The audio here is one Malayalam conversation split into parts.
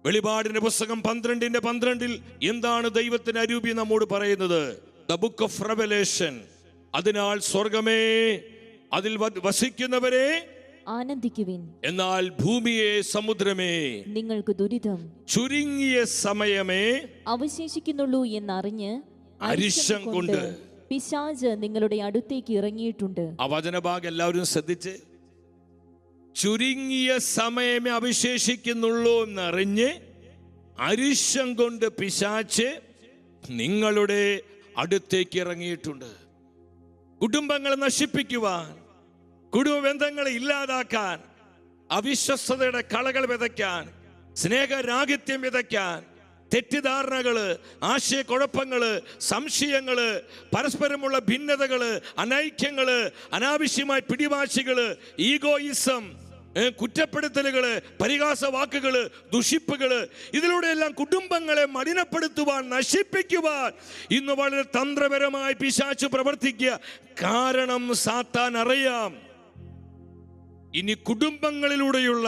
വെളിപാടിന്റെ പുസ്തകം 12:12 എന്താണ് ദൈവത്തിന്റെ അരൂപി നമ്മോട് പറയുന്നത്? The book of revelation. അതിനാൽ സ്വർഗമേ, അതിൽ വസിക്കുന്നവരെ ആനന്ദിക്കുവിൻ. എന്നാൽ ഭൂമിയെ, സമുദ്രമേ, നിങ്ങൾക്ക് ദുരിതം ചുരുങ്ങിയ സമയമേ അവശേഷിക്കുന്നുള്ളൂ എന്നറിഞ്ഞ് അരിശം കൊണ്ട് പിശാച് നിങ്ങളുടെ അടുത്തേക്ക് ഇറങ്ങിയിട്ടുണ്ട്. ആ വചനഭാഗം എല്ലാവരും ശ്രദ്ധിച്ച്. ചുരുങ്ങിയ സമയമേ അവശേഷിക്കുന്നുള്ളൂ എന്നറിഞ്ഞ് അരിശം കൊണ്ട് പിശാച് നിങ്ങളുടെ അടുത്തേക്ക് ഇറങ്ങിയിട്ടുണ്ട്. കുടുംബങ്ങളെ നശിപ്പിക്കുവാൻ, കുടുംബ ബന്ധങ്ങളെ ഇല്ലാതാക്കാൻ, അവിശ്വസ്തതയുടെ കളകൾ വിതയ്ക്കാൻ, സ്നേഹരാഹിത്യം വിതയ്ക്കാൻ, തെറ്റിദ്ധാരണകള്, ആശയക്കുഴപ്പങ്ങള്, സംശയങ്ങള്, പരസ്പരമുള്ള ഭിന്നതകള്, അനൈക്യങ്ങള്, അനാവശ്യമായ പിടിവാശികള്, ഈഗോയിസം, കുറ്റപ്പെടുത്തലുകള്, പരിഹാസ വാക്കുകള്, ദുഷിപ്പുകള്, ഇതിലൂടെയെല്ലാം കുടുംബങ്ങളെ മലിനപ്പെടുത്തുവാൻ, നശിപ്പിക്കുവാൻ ഇന്ന് വളരെ തന്ത്രപരമായി പിശാച് പ്രവർത്തിക്കുക. കാരണം സാത്താൻ അറിയാം ഇനി കുടുംബങ്ങളിലൂടെയുള്ള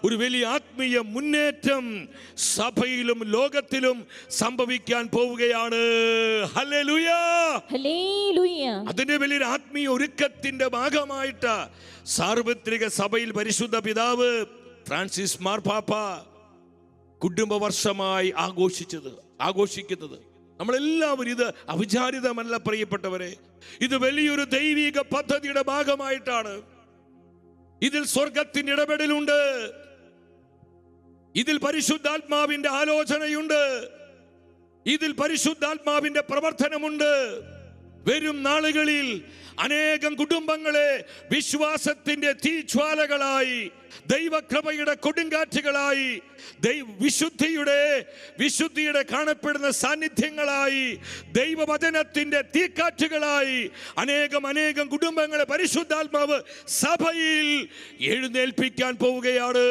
ഒരു വലിയ ആത്മീയ മുന്നേറ്റം സഭയിലും ലോകത്തിലും സംഭവിക്കാൻ പോവുകയാണ്. Hallelujah, hallelujah. അതിന്റെ വലിയൊരു ആത്മീയ ഒരുക്കത്തിന്റെ ഭാഗമായിട്ട് സാർവത്രിക സഭയിൽ പരിശുദ്ധ പിതാവ് ഫ്രാൻസിസ് മാർപ്പാപ്പ കുടുംബവർഷമായി ആഘോഷിക്കുന്നത് നമ്മളെല്ലാവരും ഇത് അവിചാരിതമല്ല പ്രിയപ്പെട്ടവരെ. ഇത് വലിയൊരു ദൈവിക പദ്ധതിയുടെ ഭാഗമായിട്ടാണ്. ഇതിൽ സ്വർഗത്തിന്റെ ഇടപെടലുണ്ട്, ഇതിൽ പരിശുദ്ധാത്മാവിന്റെ ആലോചനയുണ്ട്, ഇതിൽ പരിശുദ്ധാത്മാവിന്റെ പ്രവർത്തനമുണ്ട്. വരും നാളുകളിൽ അനേകം കുടുംബങ്ങളെ വിശ്വാസത്തിന്റെ തീജ്വാലകളായി, ദൈവകൃപയുടെ കൊടുങ്കാറ്റുകളായി, വിശുദ്ധിയുടെ കാണപ്പെടുന്ന സാന്നിധ്യങ്ങളായി, ദൈവവചനത്തിന്റെ തീക്കാറ്റുകളായി അനേകം കുടുംബങ്ങളെ പരിശുദ്ധാത്മാവ് സഭയിൽ എഴുന്നേൽപ്പിക്കാൻ പോവുകയാണ്.